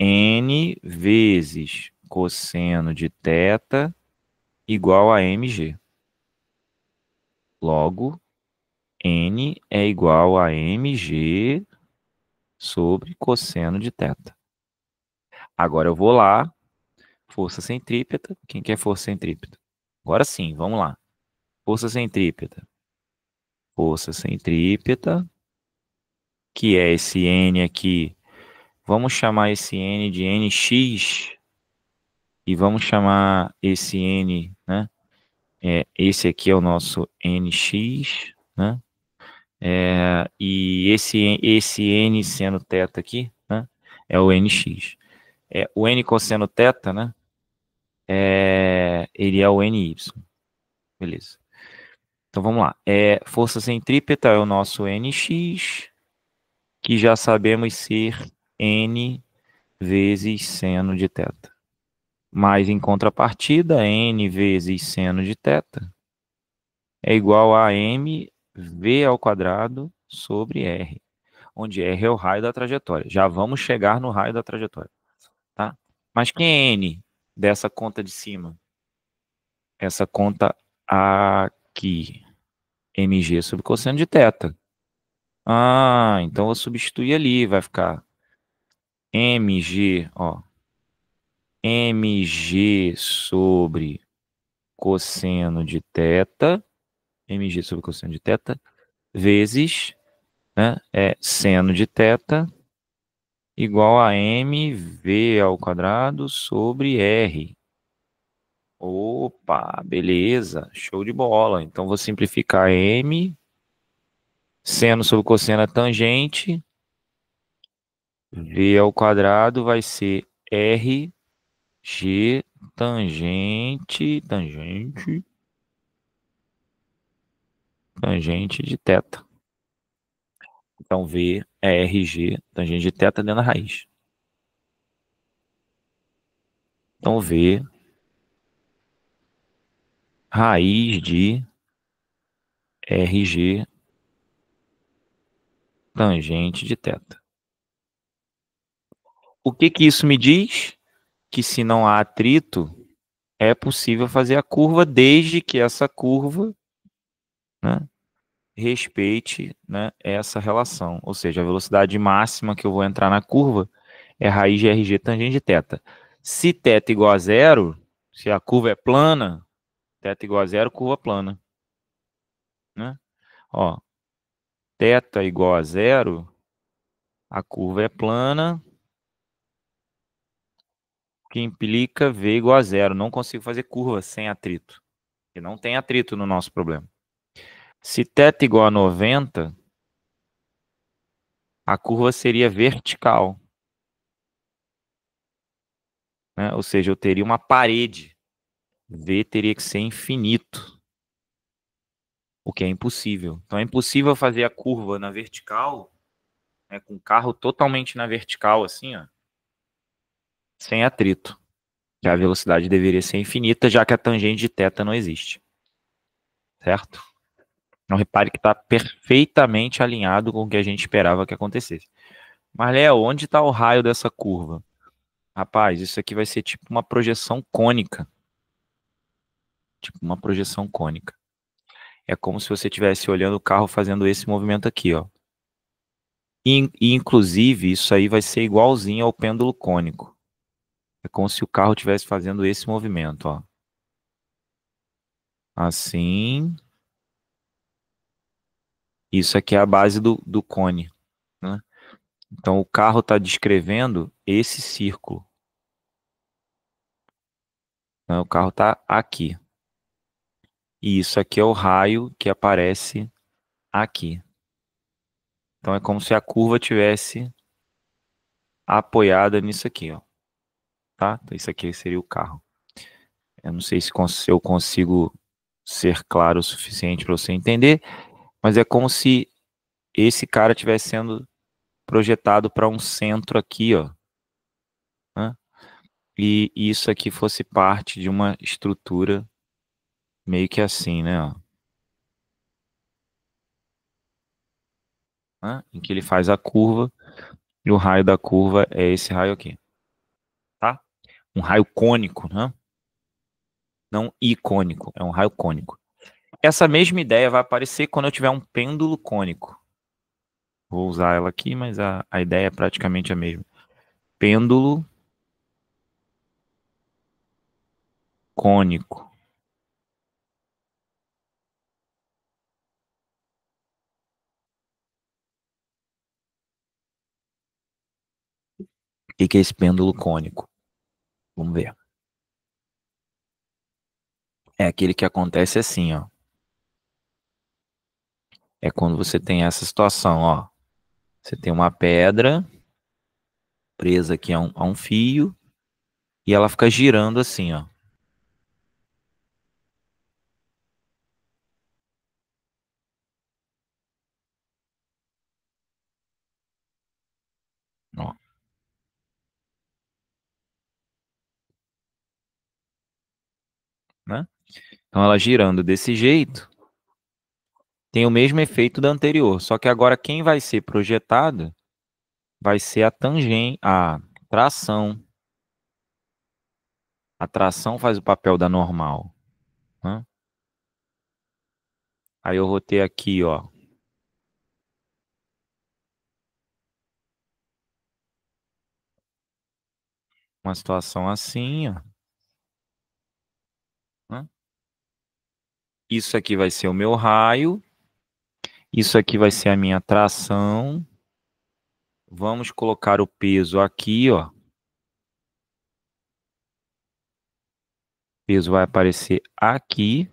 n vezes cosseno de θ igual a mg. Logo, n é igual a mg sobre cosseno de θ. Agora eu vou lá, força centrípeta. Quem quer força centrípeta? Agora sim, vamos lá. Força centrípeta. Força centrípeta, que é esse n aqui. Vamos chamar esse n de nx. E vamos chamar esse n, né? Esse aqui é o nosso nx, né? E esse n seno θ aqui, né? É o nx. O n cosseno θ, né? Ele é o ny. Beleza. Então vamos lá. Força centrípeta é o nosso Nx, que já sabemos ser N vezes seno de θ. Mas em contrapartida, N vezes seno de θ é igual a mv ao quadrado sobre r, onde r é o raio da trajetória. Já vamos chegar no raio da trajetória, tá? Mas quem é N dessa conta de cima? Essa conta aqui, mg sobre cosseno de θ. Ah, então eu vou substituir ali, vai ficar mg, ó, mg sobre cosseno de θ, mg sobre cosseno de θ, vezes, né, seno de θ igual a mv ao quadrado sobre r. Opa, beleza, show de bola. Então vou simplificar m, seno sobre cosseno é tangente, v ao quadrado vai ser r g tangente de θ. Então v é rg tangente de θ dentro da raiz. Então v raiz de rg tangente de θ. O que que isso me diz? Que se não há atrito, é possível fazer a curva desde que essa curva, né, respeite, né, essa relação. Ou seja, a velocidade máxima que eu vou entrar na curva é raiz de RG tangente de θ. Se θ igual a zero, se a curva é plana, θ igual a zero, curva plana. Né? Ó, θ igual a zero, a curva é plana, que implica V igual a zero. Não consigo fazer curva sem atrito. E não tem atrito no nosso problema. Se θ igual a 90, a curva seria vertical. Né? Ou seja, eu teria uma parede. V teria que ser infinito. O que é impossível. Então é impossível fazer a curva na vertical, né, com o carro totalmente na vertical, assim, ó, sem atrito. Que a velocidade deveria ser infinita, já que a tangente de θ não existe. Certo? Então repare que está perfeitamente alinhado com o que a gente esperava que acontecesse. Mas, Léo, onde está o raio dessa curva? Rapaz, isso aqui vai ser tipo uma projeção cônica. Tipo uma projeção cônica. É como se você estivesse olhando o carro fazendo esse movimento aqui, ó. E, inclusive, isso aí vai ser igualzinho ao pêndulo cônico. É como se o carro estivesse fazendo esse movimento, ó. Assim. Isso aqui é a base do cone, né? Então, o carro está descrevendo esse círculo. Né? O carro está aqui. E isso aqui é o raio que aparece aqui. Então, é como se a curva tivesse apoiada nisso aqui, ó. Tá? Então, isso aqui seria o carro. Eu não sei se eu consigo ser claro o suficiente para você entender, mas é como se esse cara estivesse sendo projetado para um centro aqui, ó. Né? E isso aqui fosse parte de uma estrutura meio que assim, né? Ó. Né? Em que ele faz a curva e o raio da curva é esse raio aqui. Tá? Um raio cônico, né? Não icônico, é um raio cônico. Essa mesma ideia vai aparecer quando eu tiver um pêndulo cônico. Vou usar ela aqui, mas a ideia é praticamente a mesma. Pêndulo cônico. O que é esse pêndulo cônico? Vamos ver. É aquele que acontece assim, ó. É quando você tem essa situação, ó. Você tem uma pedra presa aqui a um fio e ela fica girando assim, ó. né? Então, ela girando desse jeito tem o mesmo efeito da anterior, só que agora quem vai ser projetada vai ser a tangente, a tração. A tração faz o papel da normal, né? Aí eu vou ter aqui, ó, uma situação assim, ó, né? Isso aqui vai ser o meu raio, isso aqui vai ser a minha tração. Vamos colocar o peso aqui, ó. O peso vai aparecer aqui.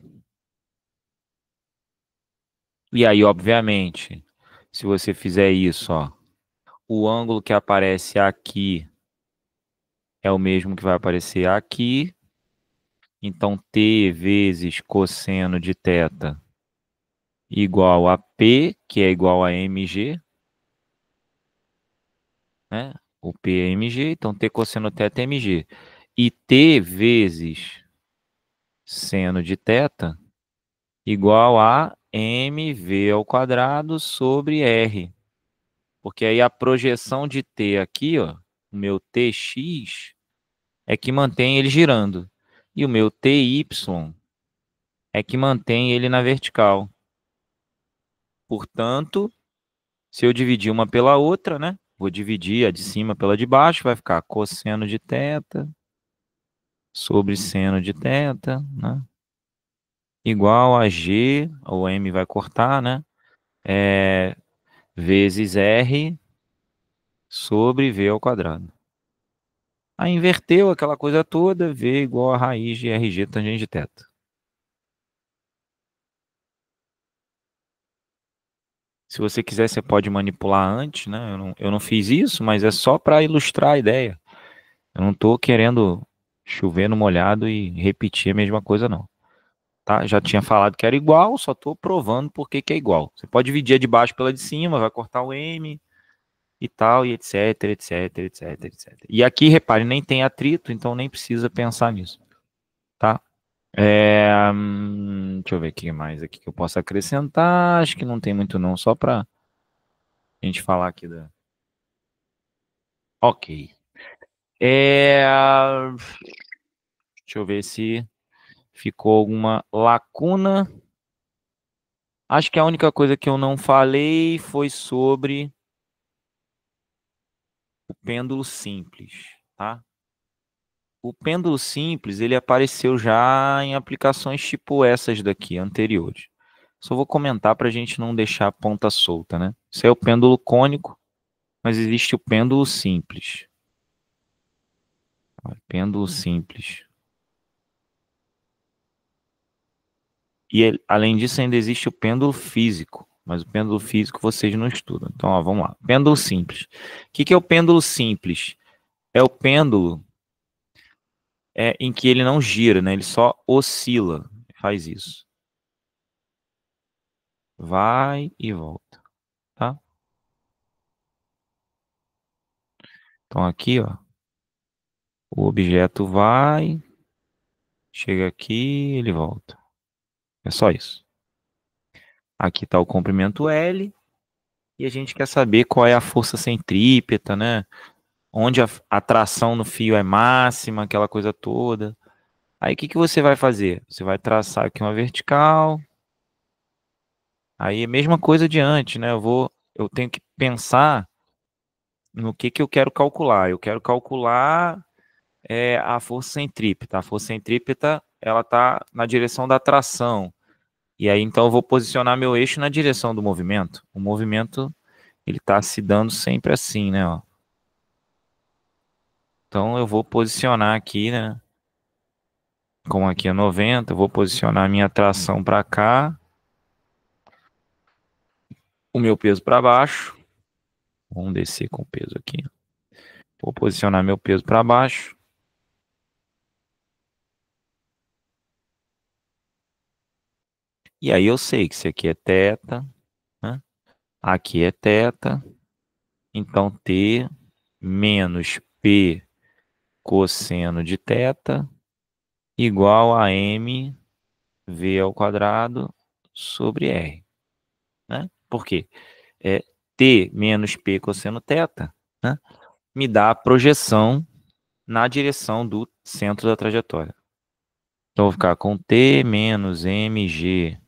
E aí, obviamente, se você fizer isso, ó, o ângulo que aparece aqui é o mesmo que vai aparecer aqui. Então, T vezes cosseno de θ igual a P, que é igual a mg, né? O P é mg, então T cosseno θ é mg. E T vezes seno de θ igual a mv ao quadrado sobre R. Porque aí a projeção de T aqui, ó, o meu Tx, é que mantém ele girando. E o meu Ty é que mantém ele na vertical. Portanto, se eu dividir uma pela outra, né? Vou dividir a de cima pela de baixo, vai ficar cosseno de θ sobre seno de θ, né? Igual a G, ou M vai cortar, né? Vezes R sobre V ao quadrado. Aí inverteu aquela coisa toda, V igual a raiz de RG tangente de θ. Se você quiser, você pode manipular antes, né? Eu não fiz isso, mas é só para ilustrar a ideia. Eu não estou querendo chover no molhado e repetir a mesma coisa, não. Tá? Já tinha falado que era igual, só estou provando por que é igual. Você pode dividir a de baixo pela de cima, vai cortar o M e tal, e etc, etc, etc, etc. E aqui, repare, nem tem atrito, então nem precisa pensar nisso, tá? Deixa eu ver o que mais aqui que eu posso acrescentar. Acho que não tem muito não, só para a gente falar aqui da... Ok. Deixa eu ver se ficou alguma lacuna. Acho que a única coisa que eu não falei foi sobre o pêndulo simples, tá? O pêndulo simples, ele apareceu já em aplicações tipo essas daqui, anteriores. Só vou comentar para a gente não deixar a ponta solta, né? Isso é o pêndulo cônico, mas existe o pêndulo simples. Pêndulo simples. E além disso, ainda existe o pêndulo físico. Mas o pêndulo físico vocês não estudam. Então, ó, vamos lá. Pêndulo simples. O que é o pêndulo simples? É o pêndulo em que ele não gira, né? Ele só oscila. Faz isso. Vai e volta, tá? Então aqui, ó, o objeto vai, chega aqui, ele volta. É só isso. Aqui está o comprimento L e a gente quer saber qual é a força centrípeta, né? Onde a tração no fio é máxima, aquela coisa toda. Aí o que você vai fazer? Você vai traçar aqui uma vertical. Aí a mesma coisa de antes, né? Eu tenho que pensar no que eu quero calcular. Eu quero calcular a força centrípeta. A força centrípeta, ela está na direção da tração. E aí, então, eu vou posicionar meu eixo na direção do movimento. O movimento, ele está se dando sempre assim, né? Ó. Então, eu vou posicionar aqui, né? Como aqui é 90, eu vou posicionar a minha tração para cá. O meu peso para baixo. Vamos descer com o peso aqui. Vou posicionar meu peso para baixo. E aí eu sei que isso aqui é θ, né? Aqui é θ. Então, T menos P cosseno de θ igual a mv ao quadrado sobre r, né? Por quê? T menos P cosseno θ, né, me dá a projeção na direção do centro da trajetória. Então, vou ficar com T menos mg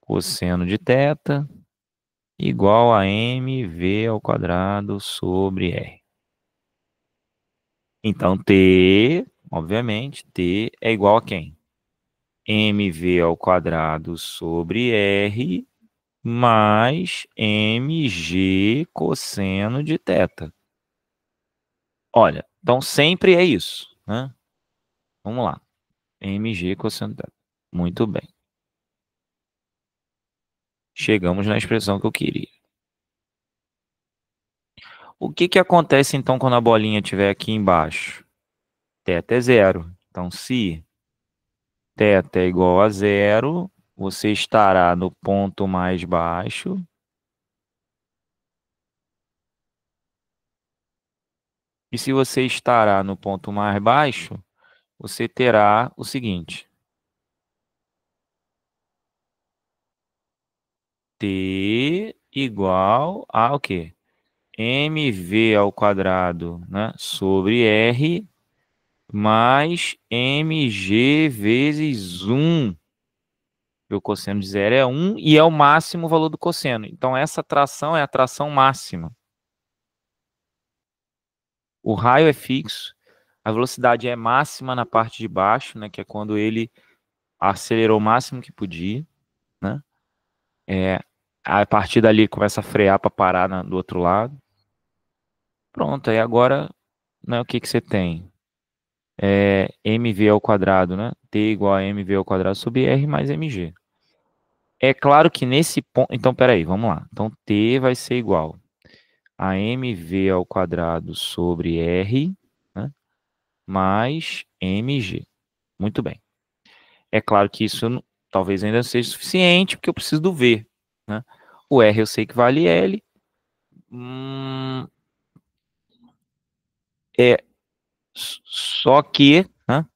cosseno de θ igual a mv ao quadrado sobre r. Então, T, obviamente, T é igual a quem? mv ao quadrado sobre r mais mg cosseno de θ. Olha, então sempre é isso, né? Vamos lá. mg cosseno de θ. Muito bem. Chegamos na expressão que eu queria. O que acontece então quando a bolinha estiver aqui embaixo? Θ é zero. Então, se θ é igual a zero, você estará no ponto mais baixo. E se você estará no ponto mais baixo, você terá o seguinte. T igual a o quê? mv ao quadrado, né, sobre r mais mg vezes 1. O cosseno de zero é 1 e é o máximo valor do cosseno. Então, essa tração é a tração máxima. O raio é fixo, a velocidade é máxima na parte de baixo, né, que é quando ele acelerou o máximo que podia, né? A partir dali ele começa a frear para parar do outro lado. Pronto, aí agora, né, o que você tem? mv ao quadrado, né? T igual a mv ao quadrado sobre r mais mg. É claro que nesse ponto... Então, peraí, vamos lá. Então, T vai ser igual a mv ao quadrado sobre r, né, mais mg. Muito bem. É claro que isso talvez ainda seja suficiente, porque eu preciso do v, né? O r eu sei que vale L. Só que, né,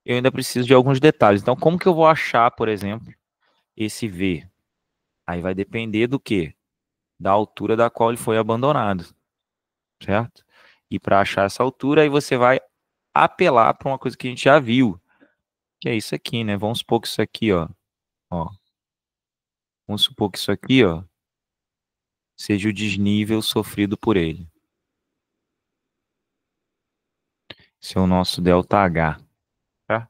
eu ainda preciso de alguns detalhes. Então, como que eu vou achar, por exemplo, esse v? Aí vai depender do quê? Da altura da qual ele foi abandonado, certo? E para achar essa altura, aí você vai apelar para uma coisa que a gente já viu, que é isso aqui, né? Vamos supor que isso aqui, ó, vamos supor que isso aqui, ó, seja o desnível sofrido por ele. Esse é o nosso ΔH. Tá?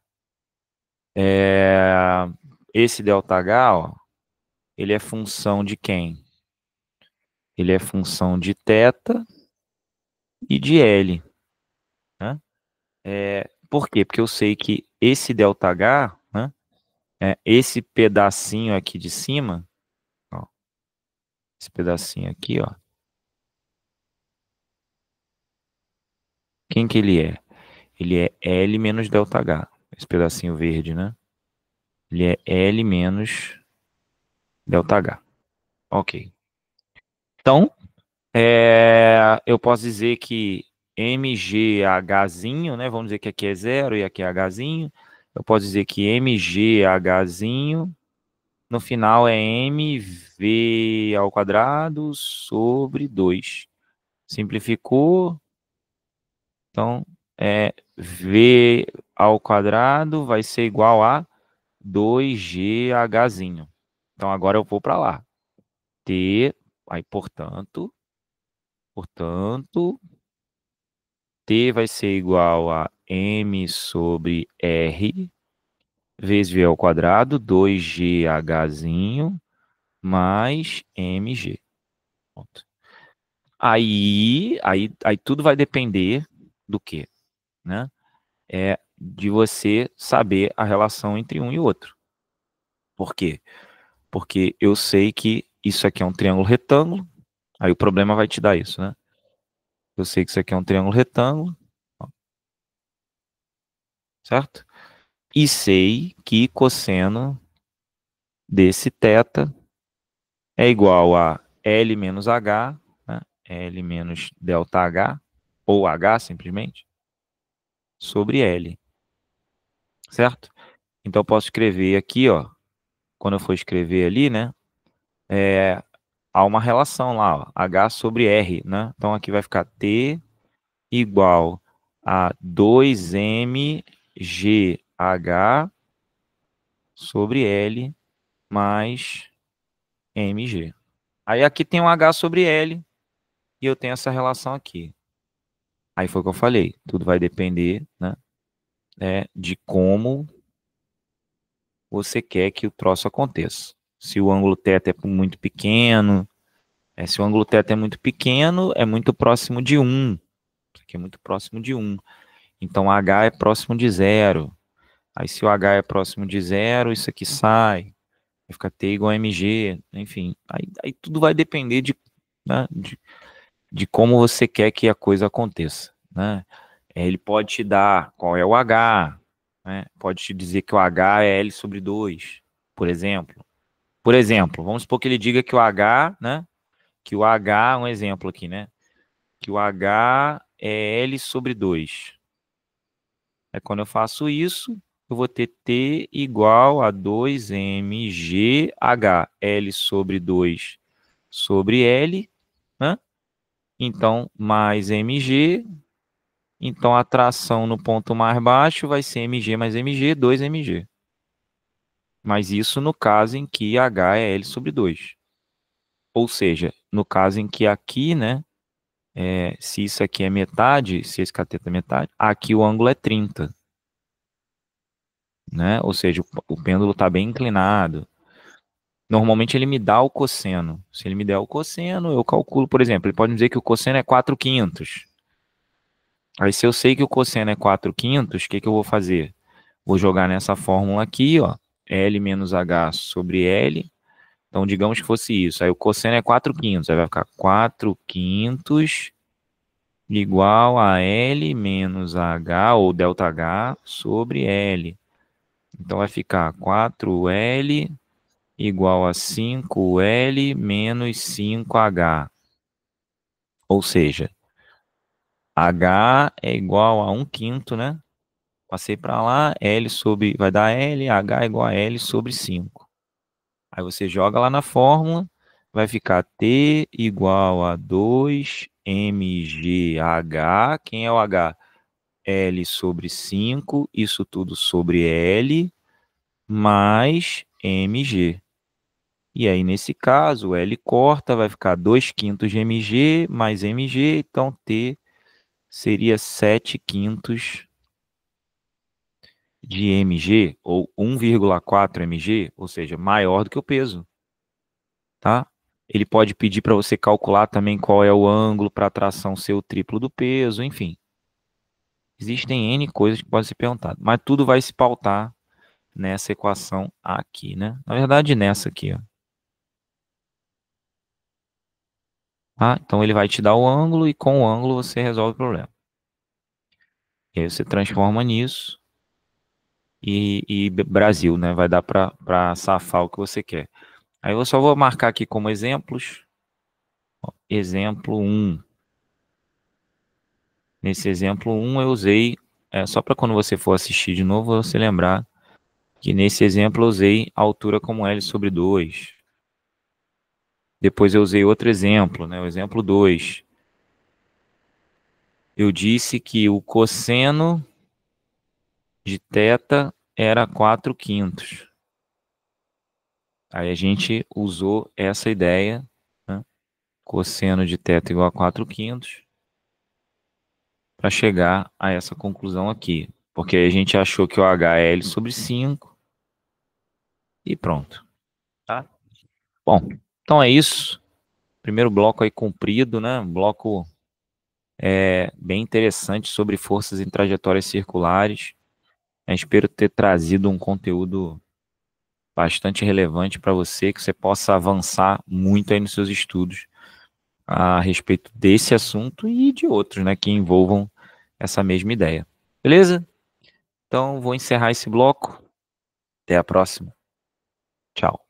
Esse ΔH, ó, ele é função de quem? Ele é função de θ e de L. Né? Por quê? Porque eu sei que esse ΔH, né, esse pedacinho aqui de cima, ó, esse pedacinho aqui, ó, quem que ele é? Ele é L menos ΔH. Esse pedacinho verde, né? Ele é L menos ΔH. Ok. Então, eu posso dizer que mghzinho, né? Vamos dizer que aqui é zero e aqui é hzinho. Eu posso dizer que mghzinho no final é mv ao quadrado sobre 2. Simplificou. Então, v ao quadrado vai ser igual a 2ghzinho. Então, agora eu vou para lá. T, aí, portanto, T vai ser igual a m sobre r vezes v ao quadrado, 2ghzinho, mais mg. Pronto. Aí tudo vai depender do quê? Né? De você saber a relação entre um e outro. Por quê? Porque eu sei que isso aqui é um triângulo retângulo, aí o problema vai te dar isso, né? Eu sei que isso aqui é um triângulo retângulo, ó, certo? E sei que cosseno desse θ é igual a L menos H, né? L menos ΔH, ou H simplesmente, sobre L. certo? Então eu posso escrever aqui, ó, quando eu for escrever ali, né, há uma relação lá, ó, H sobre R, né? Então aqui vai ficar T igual a 2mgh sobre L mais mg. Aí aqui tem um H sobre L e eu tenho essa relação aqui. Aí foi o que eu falei, tudo vai depender, né, de como você quer que o troço aconteça. Se o ângulo θ é muito pequeno, se o ângulo θ é muito pequeno, é muito próximo de 1. Isso aqui é muito próximo de 1. Então, H é próximo de 0. Aí, se o H é próximo de 0, isso aqui sai. Vai ficar T igual a mg. Enfim, aí tudo vai depender né, de como você quer que a coisa aconteça, né? Ele pode te dar qual é o H, né? Pode te dizer que o H é L sobre 2, por exemplo. Por exemplo, vamos supor que ele diga que o H, né? Que o H, um exemplo aqui, né? Que o H é L sobre 2. Aí quando eu faço isso, eu vou ter T igual a 2mgh, L sobre 2 sobre L, né? Então, mais mg. Então, a tração no ponto mais baixo vai ser mg mais mg, 2mg. Mas isso no caso em que H é L sobre 2. Ou seja, no caso em que aqui, né, se isso aqui é metade, se esse cateto é metade, aqui o ângulo é 30. Né? Ou seja, o pêndulo está bem inclinado. Normalmente ele me dá o cosseno. Se ele me der o cosseno, eu calculo, por exemplo, ele pode me dizer que o cosseno é 4/5. Aí se eu sei que o cosseno é 4/5, o que eu vou fazer? Vou jogar nessa fórmula aqui, ó, L menos H sobre L. Então, digamos que fosse isso. Aí o cosseno é 4/5. Aí vai ficar 4/5 igual a L menos H, ou ΔH, sobre L. Então, vai ficar 4L igual a 5L menos 5H. Ou seja, H é igual a 1/5, né? Passei para lá, L sobre, vai dar L, H é igual a L sobre 5. Aí você joga lá na fórmula, vai ficar T igual a 2mgh. Quem é o H? L sobre 5, isso tudo sobre L, mais mg. E aí, nesse caso, L corta, vai ficar 2/5 de mg mais mg, então T seria 7/5 de mg, ou 1,4 mg, ou seja, maior do que o peso, tá? Ele pode pedir para você calcular também qual é o ângulo para a tração ser o triplo do peso, enfim. Existem N coisas que podem ser perguntadas, mas tudo vai se pautar nessa equação aqui, né? Na verdade, nessa aqui, ó. Tá? Então, ele vai te dar o ângulo e com o ângulo você resolve o problema. E aí você transforma nisso e Brasil, né? Vai dar para safar o que você quer. Aí eu só vou marcar aqui como exemplos. Ó, exemplo 1. Nesse exemplo 1 eu usei, só para quando você for assistir de novo, você lembrar que nesse exemplo eu usei a altura como L sobre 2. Depois eu usei outro exemplo, né? O exemplo 2. Eu disse que o cosseno de θ era 4/5. Aí a gente usou essa ideia, né? Cosseno de θ igual a 4/5, para chegar a essa conclusão aqui. Porque a gente achou que o H é L sobre 5 e pronto. Tá? Bom, então é isso. Primeiro bloco aí cumprido, né? Um bloco bem interessante sobre forças em trajetórias circulares. Espero ter trazido um conteúdo bastante relevante para você, que você possa avançar muito aí nos seus estudos a respeito desse assunto e de outros, né, que envolvam essa mesma ideia. Beleza? Então, vou encerrar esse bloco. Até a próxima. Tchau.